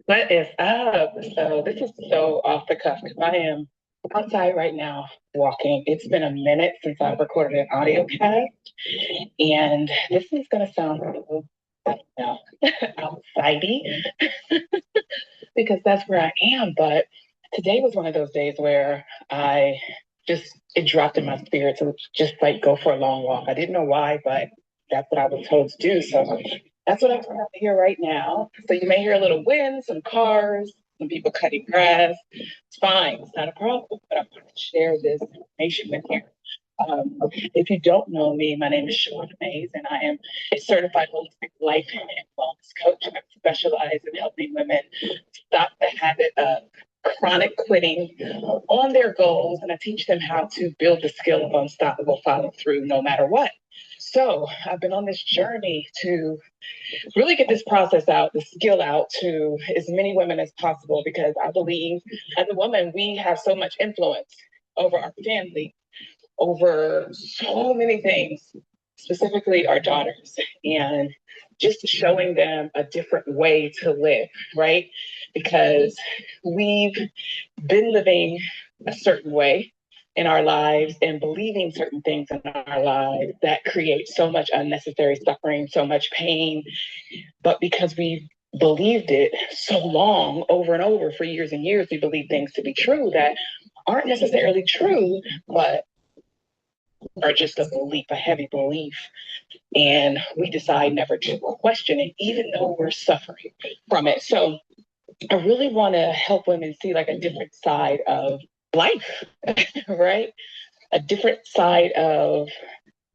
What is up? So this is so off the cuff because I am outside right now walking. It's been a minute since I've recorded an audio cast, and this is gonna sound a little, I don't know, outsidey because that's where I am. But today was one of those days where I just it dropped in my spirit to just like go for a long walk. I didn't know why, but that's what I was told to do. So that's what I'm going to hear right now. So you may hear a little wind, some cars, some people cutting grass. It's fine. It's not a problem. But I'm going to share this information with you. If you don't know me, my name is Shawana Mays, and I am a certified holistic life and wellness coach. I specialize in helping women stop the habit of chronic quitting on their goals, and I teach them how to build the skill of unstoppable follow through no matter what. So I've been on this journey to really get this process out, the skill out to as many women as possible because I believe as a woman, we have so much influence over our family, over so many things, specifically our daughters, and just showing them a different way to live, right? Because we've been living a certain way in our lives and believing certain things in our lives that create so much unnecessary suffering, so much pain. But because we've believed it so long over and over for years and years, we believe things to be true that aren't necessarily true, but are just a belief, a heavy belief. And we decide never to question it, even though we're suffering from it. So I really want to help women see like a different side of life, right? A different side of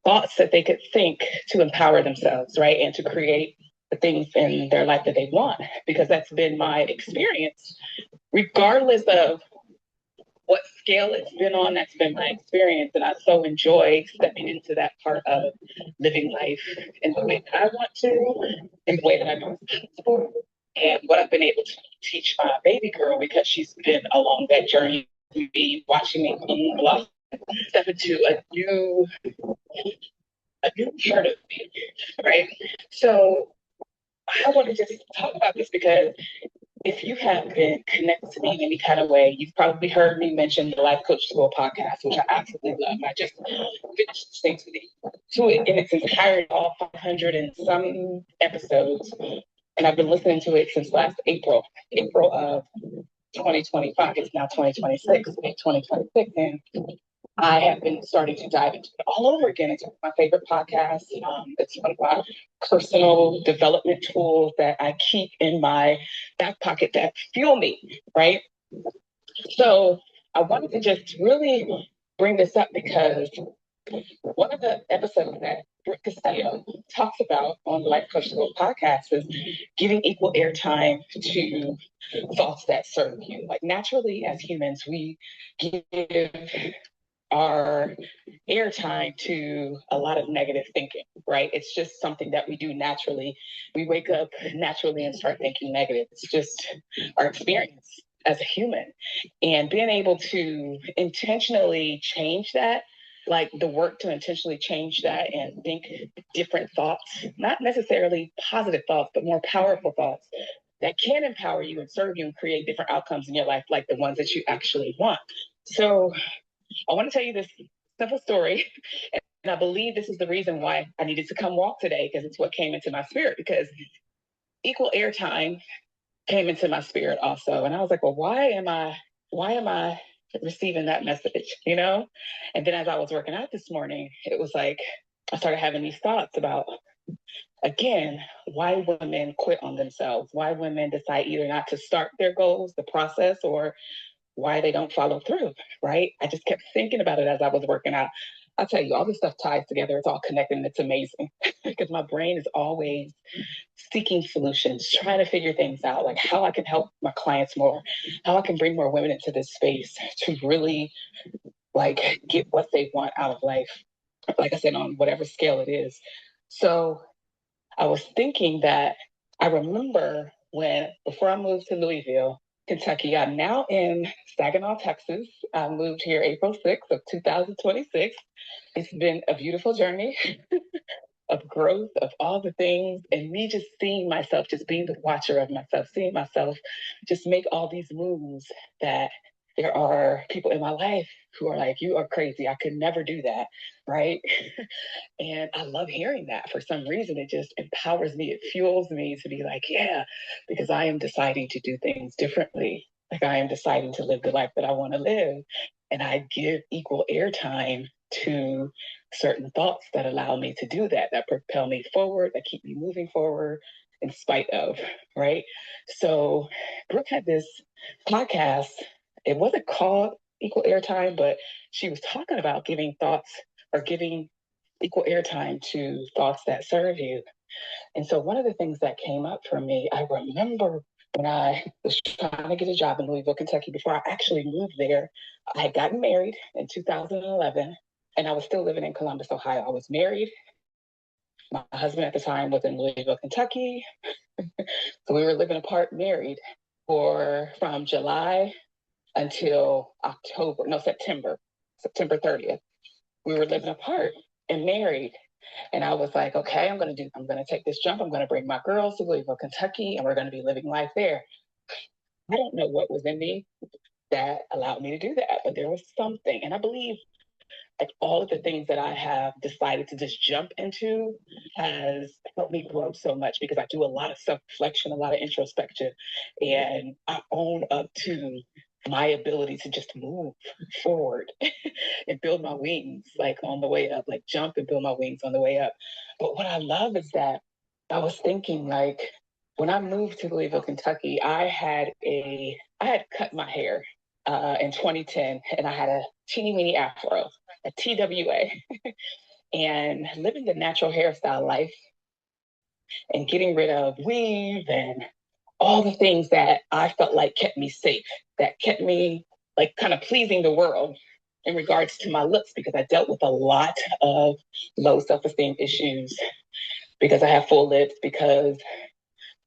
thoughts that they could think to empower themselves, right? And to create the things in their life that they want, because that's been my experience, regardless of what scale it's been on, that's been my experience. And I so enjoy stepping into that part of living life in the way that I want to, in the way that I know is possible, and what I've been able to teach my baby girl because she's been along that journey, me watching me blossom, step into a new part of me, right? So I want to just talk about this because if you have been connected to me in any kind of way, you've probably heard me mention the Life Coach School podcast, which I absolutely love. I just finished listening to it in its entirety, all 500 and some episodes, and I've been listening to it since last April of 2025. It's now 2026, 2026, and I have been starting to dive into it all over again. It's one of my favorite podcasts. It's one of my personal development tools that I keep in my back pocket that fuel me, right? So I wanted to just really bring this up because one of the episodes that Brooke Castillo talks about on the Life Coach School podcast is giving equal airtime to thoughts that serve you. Like naturally, as humans, we give our airtime to a lot of negative thinking, right? It's just something that we do naturally. We wake up naturally and start thinking negative. It's just our experience as a human. And being able to intentionally change that, like the work to intentionally change that and think different thoughts, not necessarily positive thoughts, but more powerful thoughts that can empower you and serve you and create different outcomes in your life, like the ones that you actually want. So I want to tell you this simple story. And I believe this is the reason why I needed to come walk today, because it's what came into my spirit, because equal airtime came into my spirit also. And I was like, well, why am I receiving that message? And then as I was working out this morning, it was like I started having these thoughts about, again, why women quit on themselves, why women decide either not to start their goals, the process, or why they don't follow through, right? I just kept thinking about it as I was working out. I'll tell you, all this stuff ties together. It's all connected and it's amazing because my brain is always seeking solutions, trying to figure things out, like how I can help my clients more, how I can bring more women into this space to really like get what they want out of life. Like I said, on whatever scale it is. So I was thinking that I remember when, before I moved to Louisville, Kentucky, I'm now in Saginaw, Texas. I moved here April 6th of 2026. It's been a beautiful journey. of growth, of all the things, and me just seeing myself, just being the watcher of myself, seeing myself just make all these moves that there are people in my life who are like, you are crazy. I could never do that. Right. And I love hearing that. For some reason, it just empowers me. It fuels me to be like, yeah, because I am deciding to do things differently. Like I am deciding to live the life that I want to live. And I give equal airtime to certain thoughts that allow me to do that, that propel me forward, that keep me moving forward in spite of, right? So Brooke had this podcast. It wasn't called Equal Airtime, but she was talking about giving thoughts or giving equal airtime to thoughts that serve you. And so one of the things that came up for me, I remember when I was trying to get a job in Louisville, Kentucky, before I actually moved there, I had gotten married in 2011 and I was still living in Columbus, Ohio. I was married. My husband at the time was in Louisville, Kentucky. So we were living apart, married for from July until October, no, September 30th. We were living apart and married. And I was like, okay, I'm going to take this jump. I'm going to bring my girls to Louisville, Kentucky, and we're going to be living life there. I don't know what was in me that allowed me to do that, but there was something. And I believe like all of the things that I have decided to just jump into has helped me grow so much because I do a lot of self-reflection, a lot of introspection, and I own up to my ability to just move forward and build my wings like on the way up, like jump and build my wings on the way up. But what I love is that I was thinking like when I moved to Louisville, Kentucky, I had cut my hair in 2010 and I had a teeny weeny afro, a TWA, and living the natural hairstyle life and getting rid of weave and all the things that I felt like kept me safe, that kept me like kind of pleasing the world in regards to my looks because I dealt with a lot of low self-esteem issues because I have full lips, because,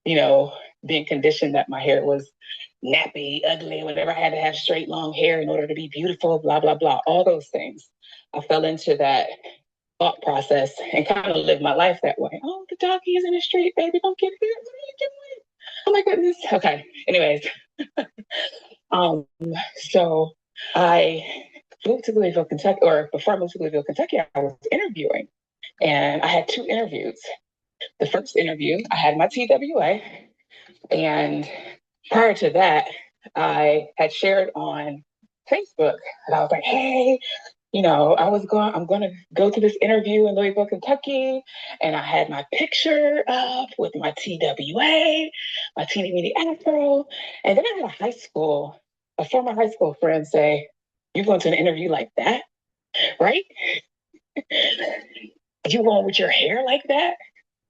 you know, being conditioned that my hair was nappy, ugly, whatever. I had to have straight, long hair in order to be beautiful, blah, blah, blah, all those things. I fell into that thought process and kind of lived my life that way. Oh, the doggy is in the street, baby, don't get here. What are you doing? Oh my goodness. Okay. Anyways, um, so I moved to Louisville, Kentucky, or before I moved to Louisville, Kentucky, I was interviewing and I had two interviews. The first interview, I had my TWA, and prior to that, I had shared on Facebook and I was like, hey, I'm going to go to this interview in Louisville, Kentucky. And I had my picture up with my TWA, my teeny weeny afro. And then I had a former high school friend say, you're going to an interview like that, right? You going with your hair like that?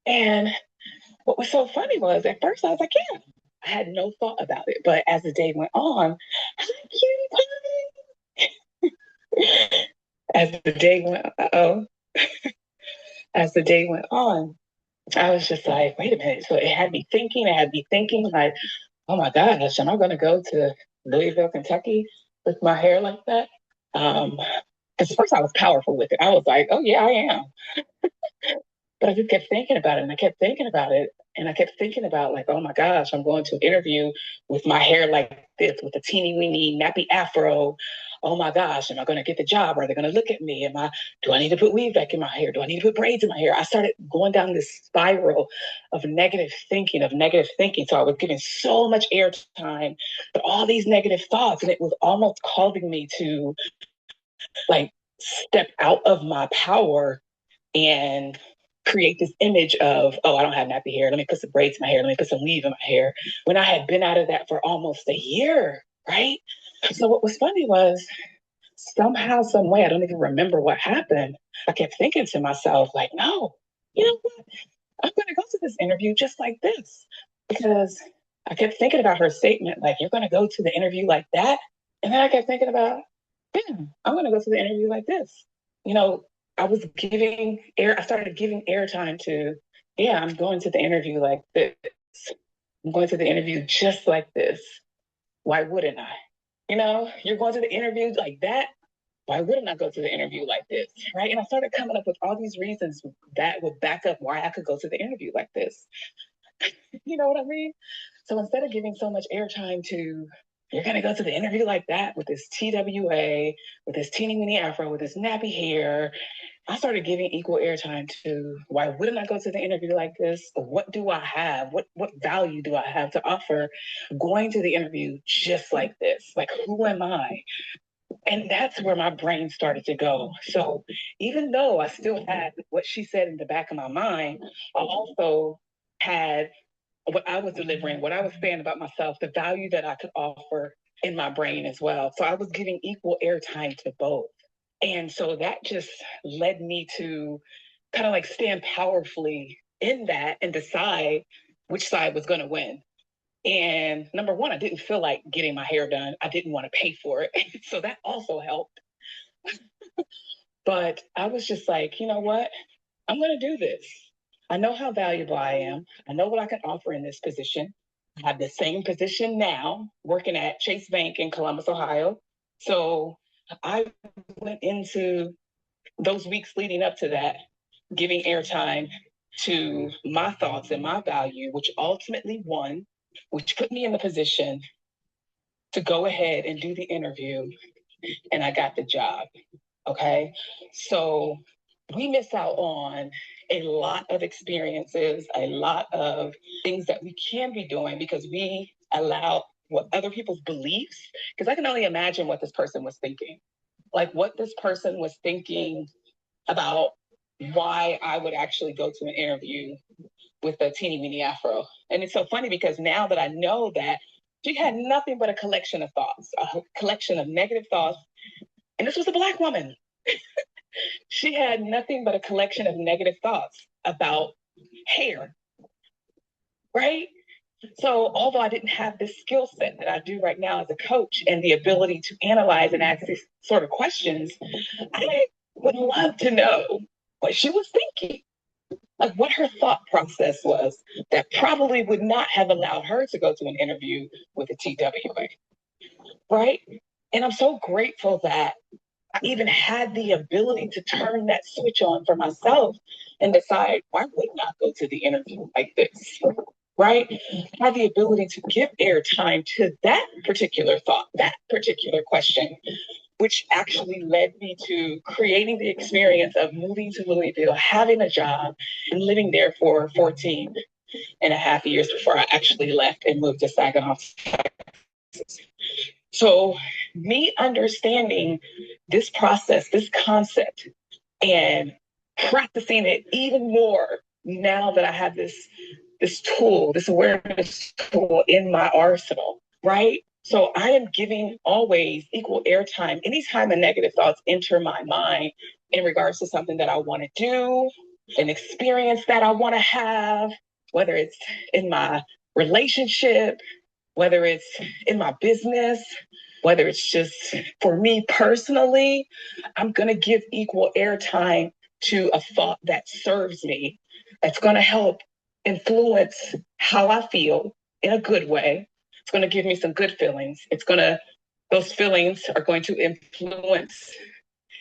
And what was so funny was at first I was like, yeah, I had no thought about it. But as the day went on, I was like, as the day went, as the day went on, I was just like, wait a minute. So it had me thinking like, oh my gosh, am I going to go to Louisville, Kentucky with my hair like that? Because first I was powerful with it. I was like, oh yeah, I am. But I just kept thinking about it and I kept thinking about it. And I kept thinking about like, oh my gosh, I'm going to an interview with my hair like this, with a teeny weeny nappy afro. Oh my gosh, am I going to get the job? Are they going to look at me? Do I need to put weave back in my hair? Do I need to put braids in my hair? I started going down this spiral of negative thinking. So I was giving so much airtime to all these negative thoughts. And it was almost causing me to like step out of my power and create this image of, oh, I don't have nappy hair. Let me put some braids in my hair. Let me put some weave in my hair. When I had been out of that for almost a year, right? So what was funny was somehow, some way, I don't even remember what happened. I kept thinking to myself, like, no, you know what? I'm going to go to this interview just like this. Because I kept thinking about her statement, like, you're going to go to the interview like that. And then I kept thinking about, yeah, I'm going to go to the interview like this. You know, I started giving airtime to, yeah, I'm going to the interview like this. I'm going to the interview just like this. Why wouldn't I? You know, you're going to the interview like that. why wouldn't I go to the interview like this? Right. And I started coming up with all these reasons that would back up why I could go to the interview like this. You know what I mean? So instead of giving so much airtime to, you're going to go to the interview like that with this TWA, with this teeny weeny afro, with this nappy hair, I started giving equal airtime to, why wouldn't I go to the interview like this? What do I have? What value do I have to offer going to the interview just like this? Like, who am I? And that's where my brain started to go. So even though I still had what she said in the back of my mind, I also had what I was delivering, what I was saying about myself, the value that I could offer in my brain as well. So I was giving equal airtime to both. And so that just led me to kind of like stand powerfully in that and decide which side was going to win. And number one, I didn't feel like getting my hair done. I didn't want to pay for it. So that also helped. But I was just like, you know what? I'm going to do this. I know how valuable I am. I know what I can offer in this position. I have the same position now, working at Chase Bank in Columbus, Ohio. So I went into those weeks leading up to that, giving airtime to my thoughts and my value, which ultimately won, which put me in the position to go ahead and do the interview. And I got the job. Okay. So we miss out on a lot of experiences, a lot of things that we can be doing because we allow what other people's beliefs, because I can only imagine what this person was thinking, like what this person was thinking about why I would actually go to an interview with a teeny weeny afro. And it's so funny because now that I know that she had nothing but a collection of thoughts, a collection of negative thoughts. And this was a Black woman. She had nothing but a collection of negative thoughts about hair, right? So, although I didn't have this skill set that I do right now as a coach and the ability to analyze and ask these sort of questions, I would love to know what she was thinking, like what her thought process was that probably would not have allowed her to go to an interview with a TWA, right? And I'm so grateful that I even had the ability to turn that switch on for myself and decide, why wouldn't I go to the interview like this? Right? I had the ability to give airtime to that particular thought, that particular question, which actually led me to creating the experience of moving to Louisville, having a job, and living there for 14 and a half years before I actually left and moved to Saginaw. So, me understanding this process, this concept, and practicing it even more now that I have this tool, this awareness tool in my arsenal, right? So I am giving always equal airtime anytime a negative thoughts enter my mind in regards to something that I want to do, an experience that I want to have, whether it's in my relationship, whether it's in my business, whether it's just for me personally, I'm going to give equal airtime to a thought that serves me, that's going to help influence how I feel in a good way. It's going to give me some good feelings. Those feelings are going to influence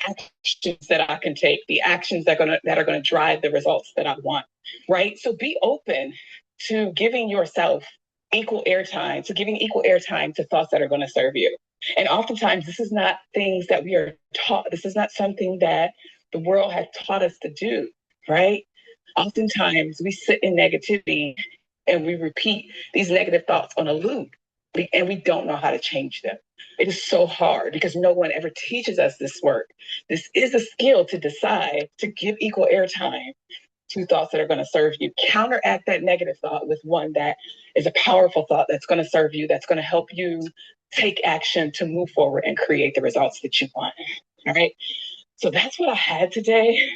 actions that I can take, the actions that are going to drive the results that I want, right? So be open to giving yourself equal airtime, to giving equal airtime to thoughts that are going to serve you. And oftentimes, this is not things that we are taught. This is not something that the world has taught us to do, right? Oftentimes, we sit in negativity and we repeat these negative thoughts on a loop, and we don't know how to change them. It is so hard because no one ever teaches us this work. This is a skill to decide to give equal airtime to thoughts that are going to serve you. Counteract that negative thought with one that is a powerful thought that's going to serve you, that's going to help you take action to move forward and create the results that you want. All right. So that's what I had today.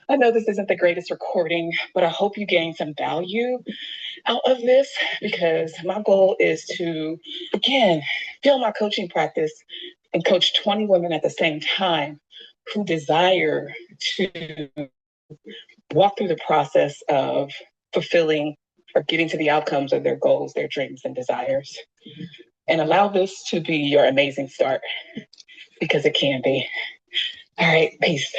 I know this isn't the greatest recording, but I hope you gain some value out of this because my goal is to, again, fill my coaching practice and coach 20 women at the same time who desire to walk through the process of fulfilling or getting to the outcomes of their goals, their dreams, and desires. and allow this to be your amazing start because it can be. All right, peace.